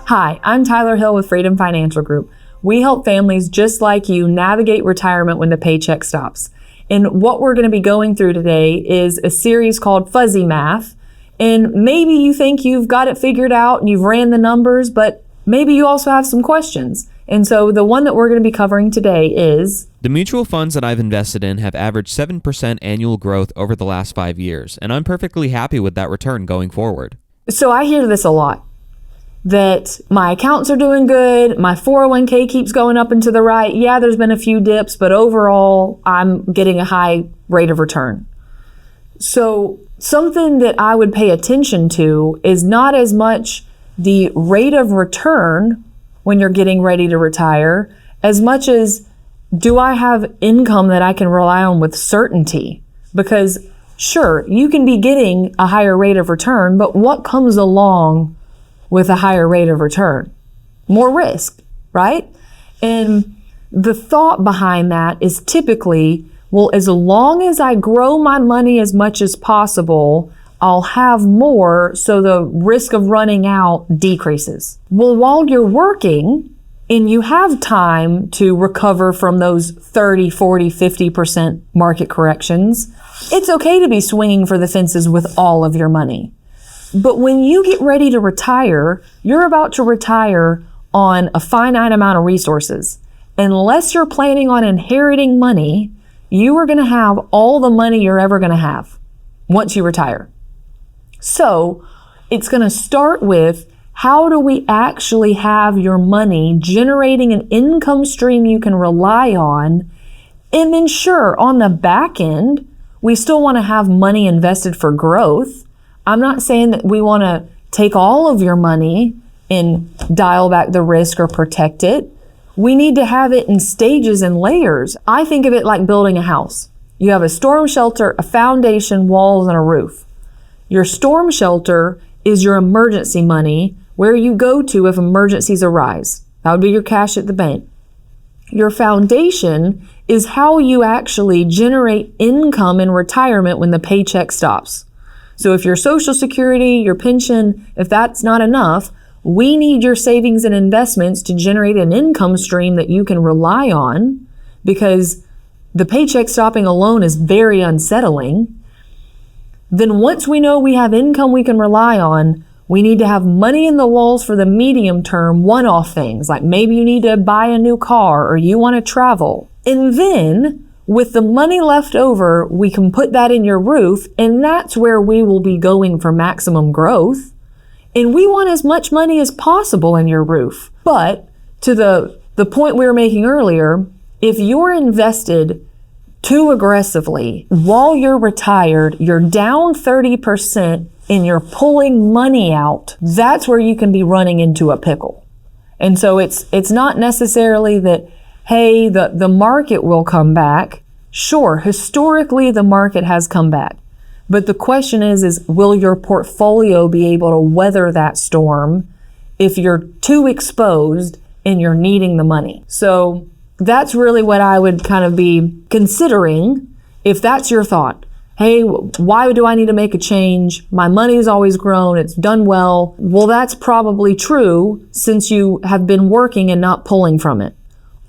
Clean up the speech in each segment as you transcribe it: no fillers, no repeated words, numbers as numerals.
Hi, I'm Tyler Hill with Freedom Financial Group. We help families just like you navigate retirement when the paycheck stops. And what we're going to be going through today is a series called Fuzzy Math. And maybe you think you've got it figured out and you've ran the numbers, but maybe you also have some questions. And so the one that we're going to be covering today is... The mutual funds that I've invested in have averaged 7% annual growth over the last 5 years, and I'm perfectly happy with that return going forward. So I hear this a lot, that my accounts are doing good, my 401k keeps going up and to the right. Yeah, there's been a few dips, but overall, I'm getting a high rate of return. So something that I would pay attention to is not as much the rate of return when you're getting ready to retire, as much as do I have income that I can rely on with certainty? Because sure, you can be getting a higher rate of return, but what comes along with a higher rate of return? More risk, right? And the thought behind that is typically, well, as long as I grow my money as much as possible, I'll have more, so the risk of running out decreases. Well, while you're working and you have time to recover from those 30, 40, 50% market corrections, it's okay to be swinging for the fences with all of your money. But when you get ready to retire, you're about to retire on a finite amount of resources. Unless you're planning on inheriting money, you are going to have all the money you're ever going to have once you retire. So it's going to start with, how do we actually have your money generating an income stream you can rely on? And then sure, on the back end, we still want to have money invested for growth. I'm not saying that we want to take all of your money and dial back the risk or protect it. We need to have it in stages and layers. I think of it like building a house. You have a storm shelter, a foundation, walls, and a roof. Your storm shelter is your emergency money, where you go to if emergencies arise. That would be your cash at the bank. Your foundation is how you actually generate income in retirement when the paycheck stops. So if your Social Security, your pension, if that's not enough, we need your savings and investments to generate an income stream that you can rely on, because the paycheck stopping alone is very unsettling. Then once we know we have income we can rely on, we need to have money in the walls for the medium term one-off things, like maybe you need to buy a new car or you want to travel. And then with the money left over, we can put that in your roof, and that's where we will be going for maximum growth. And we want as much money as possible in your roof. But to the point we were making earlier, if you're invested too aggressively while you're retired, you're down 30% and you're pulling money out, that's where you can be running into a pickle. And so it's not necessarily that, hey, the market will come back. Sure, historically the market has come back. But the question is will your portfolio be able to weather that storm if you're too exposed and you're needing the money? So that's really what I would kind of be considering if that's your thought. Hey, why do I need to make a change? My money's always grown. It's done well. Well, that's probably true since you have been working and not pulling from it.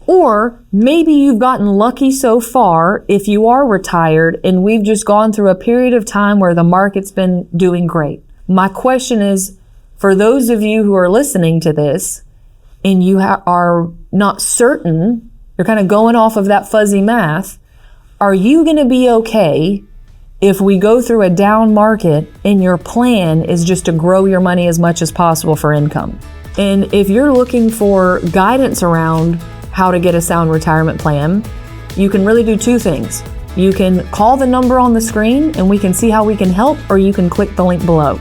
Or maybe you've gotten lucky so far if you are retired and we've just gone through a period of time where the market's been doing great. My question is, for those of you who are listening to this and you are not certain, you're kind of going off of that fuzzy math, are you going to be okay if we go through a down market and your plan is just to grow your money as much as possible for income? And if you're looking for guidance around how to get a sound retirement plan, you can really do two things. You can call the number on the screen and we can see how we can help, or you can click the link below.